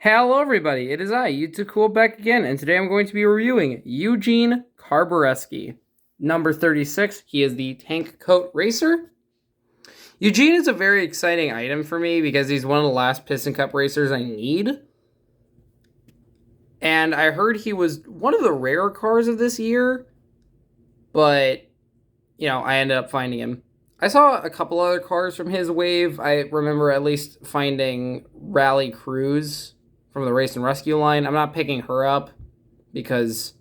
Hello everybody, it is I, Cool back again, and today I'm going to be reviewing Eugene Carbereski. Number 36, he is the Tank Coat Racer. Eugene is a very exciting item for me because he's one of the last Piston Cup racers I need. And I heard he was one of the rarer cars of this year, but, I ended up finding him. I saw a couple other cars from his wave. I remember at least finding Rally Cruise from the Race and Rescue line. I'm not picking her up because,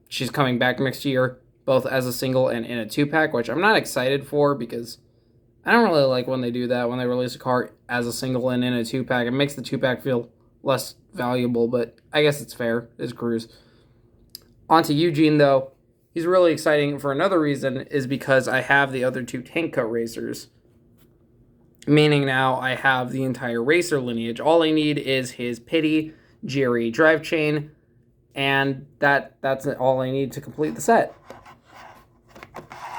she's coming back next year, both as a single and in a 2-pack, which I'm not excited for because I don't really like when they do that, when they release a car as a single and in a 2-pack. It makes the 2-pack feel less valuable, but I guess it's fair. It's Cruise. On to Eugene, though. He's really exciting for another reason, is because I have the other two Tank Coat racers. Meaning now I have the entire racer lineage. All I need is his Pity GRE drive chain, and that's all I need to complete the set.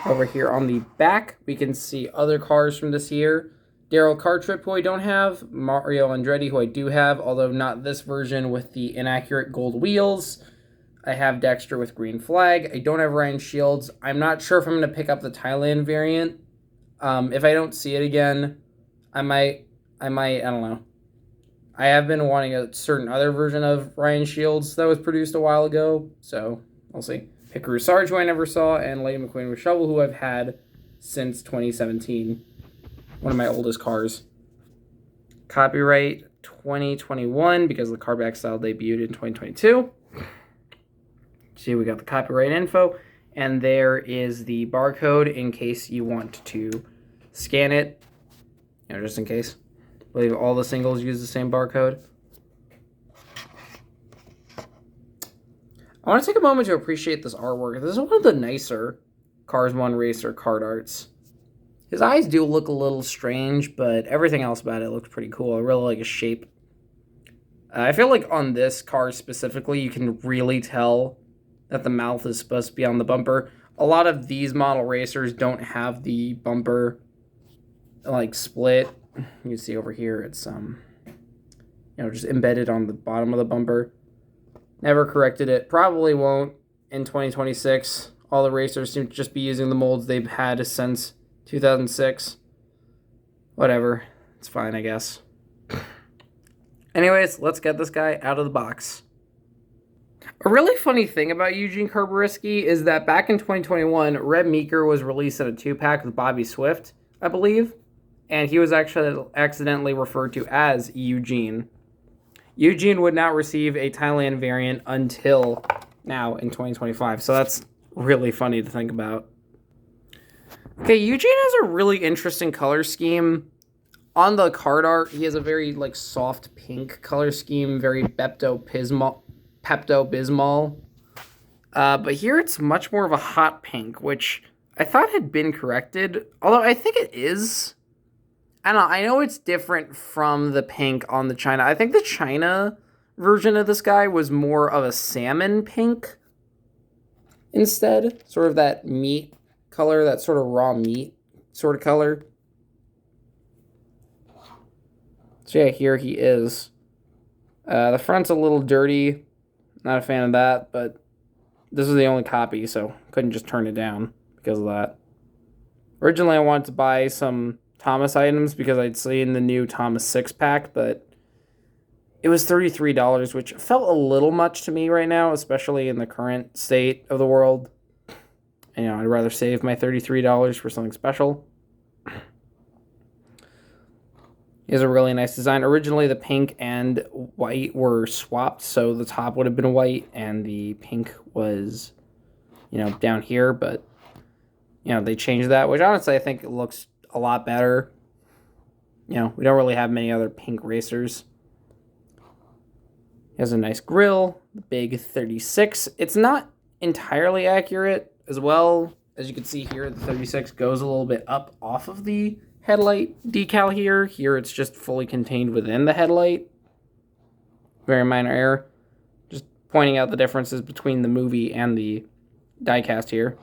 Over here on the back, we can see other cars from this year. Daryl Cartrip, who I don't have. Mario Andretti, who I do have, although not this version with the inaccurate gold wheels. I have Dexter with green flag. I don't have Ryan Shields. I'm not sure if I'm going to pick up the Thailand variant. If I don't see it again, I might, I don't know. I have been wanting a certain other version of Ryan Shields that was produced a while ago, so we'll see. Hikaru Sarge, who I never saw, and Lady McQueen with Shovel, who I've had since 2017. One of my oldest cars. Copyright 2021, because the Carbereski style debuted in 2022. See, we got the copyright info, and there is the barcode in case you want to scan it, just in case. I believe all the singles use the same barcode. I want to take a moment to appreciate this artwork. This is one of the nicer Cars 1 Racer card arts. His eyes do look a little strange, but everything else about it looks pretty cool. I really like his shape. I feel like on this car specifically, you can really tell that the mouth is supposed to be on the bumper. A lot of these model racers don't have the bumper split. You can see over here it's just embedded on the bottom of the bumper. Never corrected it. Probably won't in 2026. All the racers seem to just be using the molds they've had since 2006. Whatever. It's fine, I guess. Anyways, let's get this guy out of the box. A really funny thing about Eugene Carbereski is that back in 2021, Red Meeker was released in a 2-pack with Bobby Swift, I believe, and he was actually accidentally referred to as Eugene. Eugene would not receive a Thailand variant until now in 2025, so that's really funny to think about. Okay, Eugene has a really interesting color scheme. On the card art, he has a very soft pink color scheme, very Pepto-Bismol. But here it's much more of a hot pink, which I thought had been corrected. Although I think it is. I don't know. I know it's different from the pink on the China. I think the China version of this guy was more of a salmon pink instead. Sort of that meat color, that sort of raw meat sort of color. So yeah, here he is. The front's a little dirty. Not a fan of that, but this was the only copy, so couldn't just turn it down because of that. Originally, I wanted to buy some Thomas items because I'd seen the new Thomas 6-pack, but it was $33, which felt a little much to me right now, especially in the current state of the world. And, I'd rather save my $33 for something special. He has a really nice design. Originally, the pink and white were swapped, so the top would have been white, and the pink was, down here, but, they changed that, which honestly I think it looks a lot better. We don't really have many other pink racers. He has a nice grille, the big 36. It's not entirely accurate as well. As you can see here, the 36 goes a little bit up off of the headlight decal here. Here it's just fully contained within the headlight. Very minor error. Just pointing out the differences between the movie and the diecast here.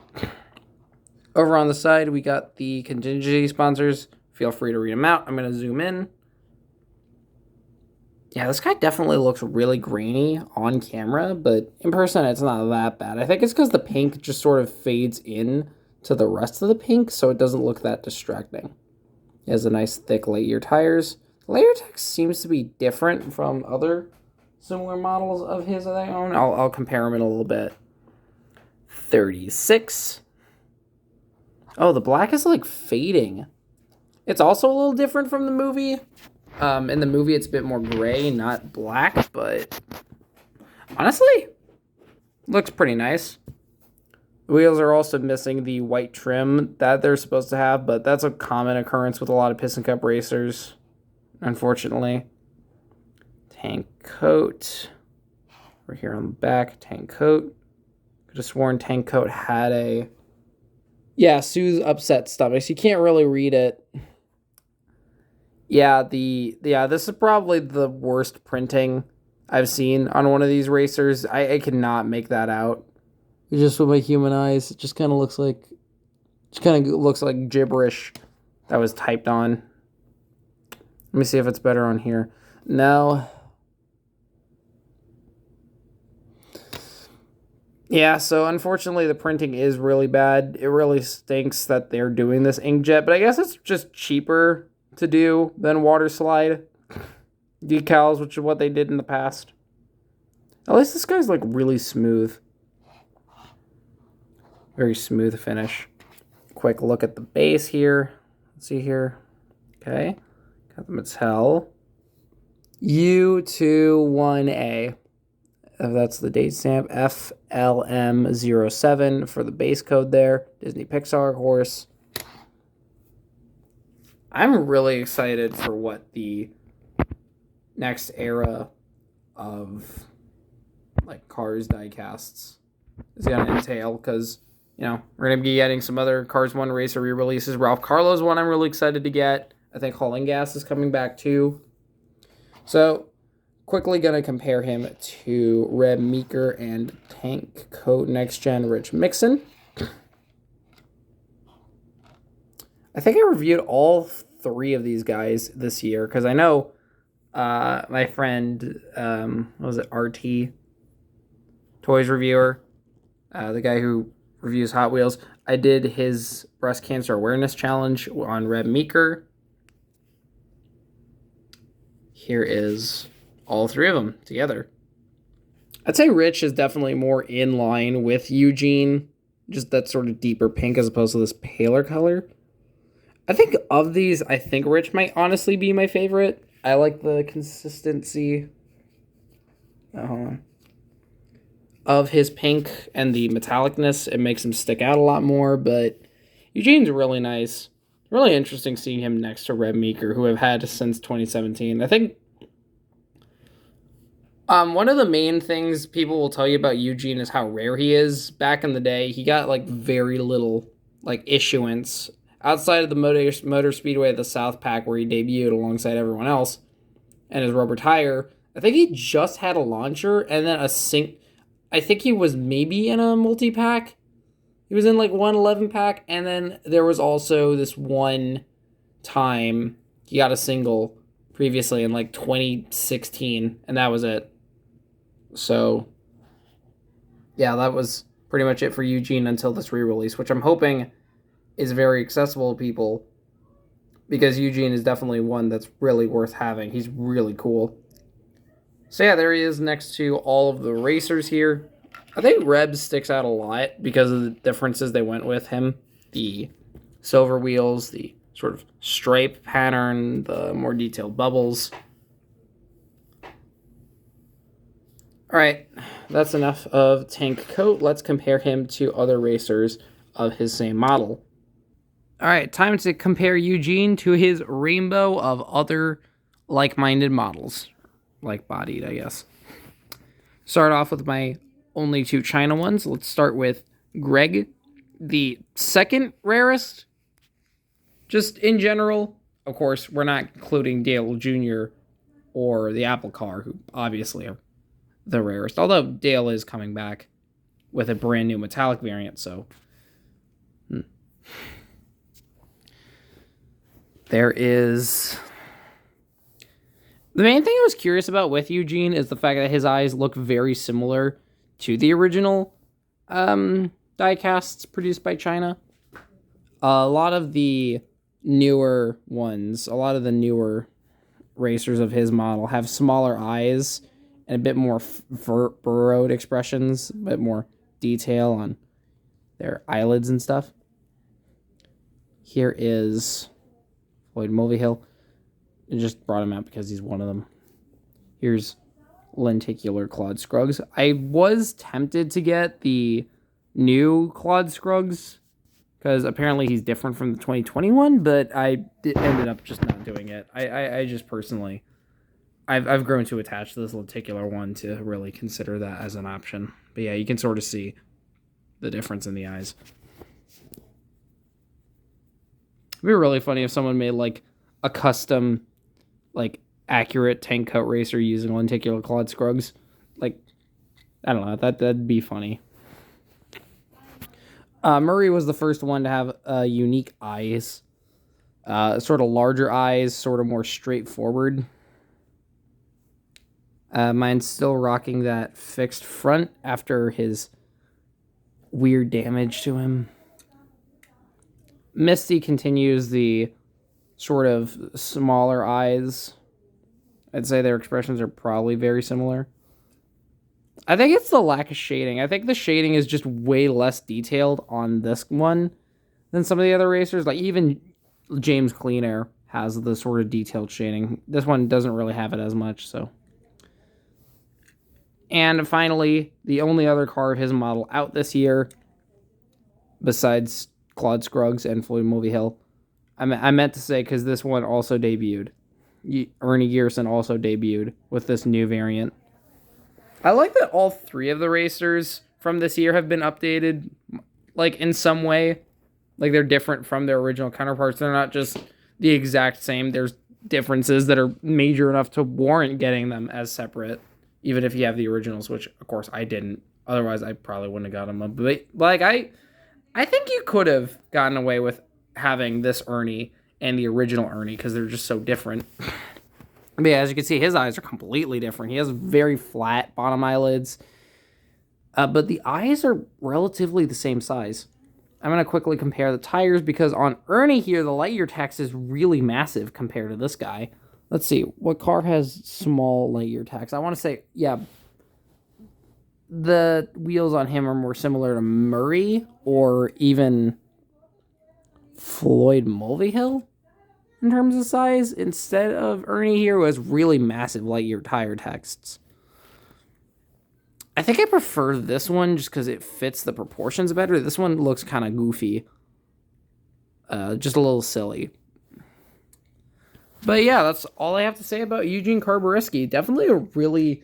Over on the side, we got the contingency sponsors. Feel free to read them out. I'm going to zoom in. Yeah, this guy definitely looks really grainy on camera, but in person it's not that bad. I think it's because the pink just sort of fades in to the rest of the pink, so it doesn't look that distracting. It has a nice thick Lightyear tires. Lightyear tech seems to be different from other similar models of his that I own. I'll compare them in a little bit. 36. Oh, the black is like fading. It's also a little different from the movie. In the movie, it's a bit more gray, not black, but honestly, looks pretty nice. The wheels are also missing the white trim that they're supposed to have, but that's a common occurrence with a lot of Piston Cup racers, unfortunately. Tank coat. We're here on the back, tank coat. Could have sworn tank coat had a... Yeah, soothe upset stomachs. You can't really read it. Yeah, this is probably the worst printing I've seen on one of these racers. I cannot make that out. Just with my human eyes, it just kind of looks like gibberish that was typed on. Let me see if it's better on here. No. Yeah, so unfortunately the printing is really bad. It really stinks that they're doing this inkjet, but I guess it's just cheaper to do than water slide decals, which is what they did in the past. At least this guy's like really smooth. Very smooth finish. Quick look at the base here. Let's see here. Okay. Got the Mattel U21A. That's the date stamp. FLM07 for the base code there. Disney Pixar, of course. I'm really excited for what the next era of like Cars diecasts is going to entail, because we're going to be getting some other Cars 1 Racer re-releases. Ralph Carlo's one I'm really excited to get. I think Hauling Gas is coming back too. So, quickly going to compare him to Reb Meeker and Tank Coat Next Gen Rich Mixon. I think I reviewed all 3 of these guys this year, because I know my friend, what was it, RT Toys Reviewer, the guy who reviews Hot Wheels, I did his breast cancer awareness challenge on Reb Meeker. Here is all 3 of them together. I'd say Rich is definitely more in line with Eugene, just that sort of deeper pink as opposed to this paler color. I think of these, I think Rich might honestly be my favorite. I like the consistency of his pink and the metallicness. It makes him stick out a lot more, but Eugene's really nice. Really interesting seeing him next to Reb Meeker, who I've had since 2017. I think one of the main things people will tell you about Eugene is how rare he is. Back in the day, he got like very little like issuance outside of the Motor Speedway of the South Pack, where he debuted alongside everyone else, and his rubber tire. I think he just had a launcher and then I think he was maybe in a multi-pack. He was in like one 11-pack, and then there was also this one time he got a single previously in like 2016, and that was it. So, yeah, that was pretty much it for Eugene until this re-release, which I'm hoping is very accessible to people, because Eugene is definitely one that's really worth having. He's really cool. So yeah, there he is next to all of the racers here. I think Reb sticks out a lot because of the differences they went with him. The silver wheels, the sort of stripe pattern, the more detailed bubbles. Alright, that's enough of Tank Coat. Let's compare him to other racers of his same model. Alright, time to compare Eugene to his rainbow of other like-minded models. Like-bodied, I guess. Start off with my only 2 China ones. Let's start with Greg, the second rarest. Just in general, of course, we're not including Dale Jr. or the Apple Car, who obviously are the rarest. Although Dale is coming back with a brand new metallic variant, so... The main thing I was curious about with Eugene is the fact that his eyes look very similar to the original die-casts produced by China. A lot of the newer ones, a lot of the newer racers of his model have smaller eyes and a bit more burrowed expressions, a bit more detail on their eyelids and stuff. Here is Floyd Mulvihill. I just brought him out because he's one of them. Here's Lenticular Claude Scruggs. I was tempted to get the new Claude Scruggs because apparently he's different from the 2021, but I ended up just not doing it. I just personally, I've grown to attach to this lenticular one to really consider that as an option. But yeah, you can sort of see the difference in the eyes. It'd be really funny if someone made like a custom, like accurate tank coat racer using lenticular Claude Scruggs. Like, I don't know, that'd be funny. Murray was the first one to have unique eyes. Sort of larger eyes, sort of more straightforward. Mine's still rocking that fixed front after his weird damage to him. Misty continues the sort of smaller eyes. I'd say their expressions are probably very similar. I think it's the lack of shading. I think the shading is just way less detailed on this one than some of the other racers. Like even James Clean Air has the sort of detailed shading. This one doesn't really have it as much, so. And finally, the only other car of his model out this year, besides Claude Scruggs and Floyd Mulvihill, I meant to say because this one also debuted. Ernie Gearson also debuted with this new variant. I like that all three of the racers from this year have been updated, like, in some way. Like, they're different from their original counterparts. They're not just the exact same. There's differences that are major enough to warrant getting them as separate, even if you have the originals, which, of course, I didn't. Otherwise, I probably wouldn't have got them. But, like, I think you could have gotten away with having this Ernie and the original Ernie because they're just so different. But yeah, as you can see, his eyes are completely different. He has very flat bottom eyelids. But the eyes are relatively the same size. I'm going to quickly compare the tires because on Ernie here, the light year tax is really massive compared to this guy. Let's see. What car has small light year tax? I want to say, yeah, the wheels on him are more similar to Murray or even Floyd Mulvihill in terms of size, instead of Ernie here, who has really massive light year tire texts. I think I prefer this one just because it fits the proportions better. This one looks kind of goofy. Just a little silly. But yeah, that's all I have to say about Eugene Carbereski. Definitely a really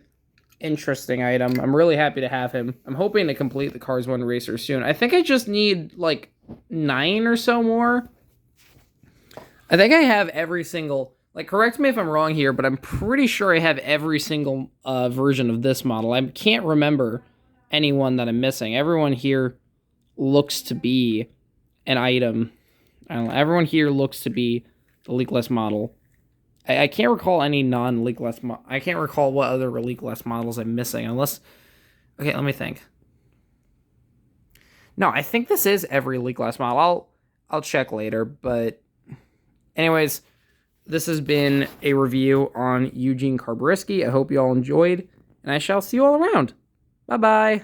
interesting item. I'm really happy to have him. I'm hoping to complete the Cars 1 Racer soon. I think I just need like 9 or so more. I think I have every single, like, correct me if I'm wrong here, but I'm pretty sure I have every single version of this model. I can't remember anyone that I'm missing. Everyone here looks to be an item. I don't know. Everyone here looks to be the Leakless model. I can't recall any non-Leakless. I can't recall what other Leakless models I'm missing, unless. Okay, let me think. No, I think this is every Leakless model. I'll check later, but anyways, this has been a review on Eugene Carbereski. I hope you all enjoyed, and I shall see you all around. Bye-bye.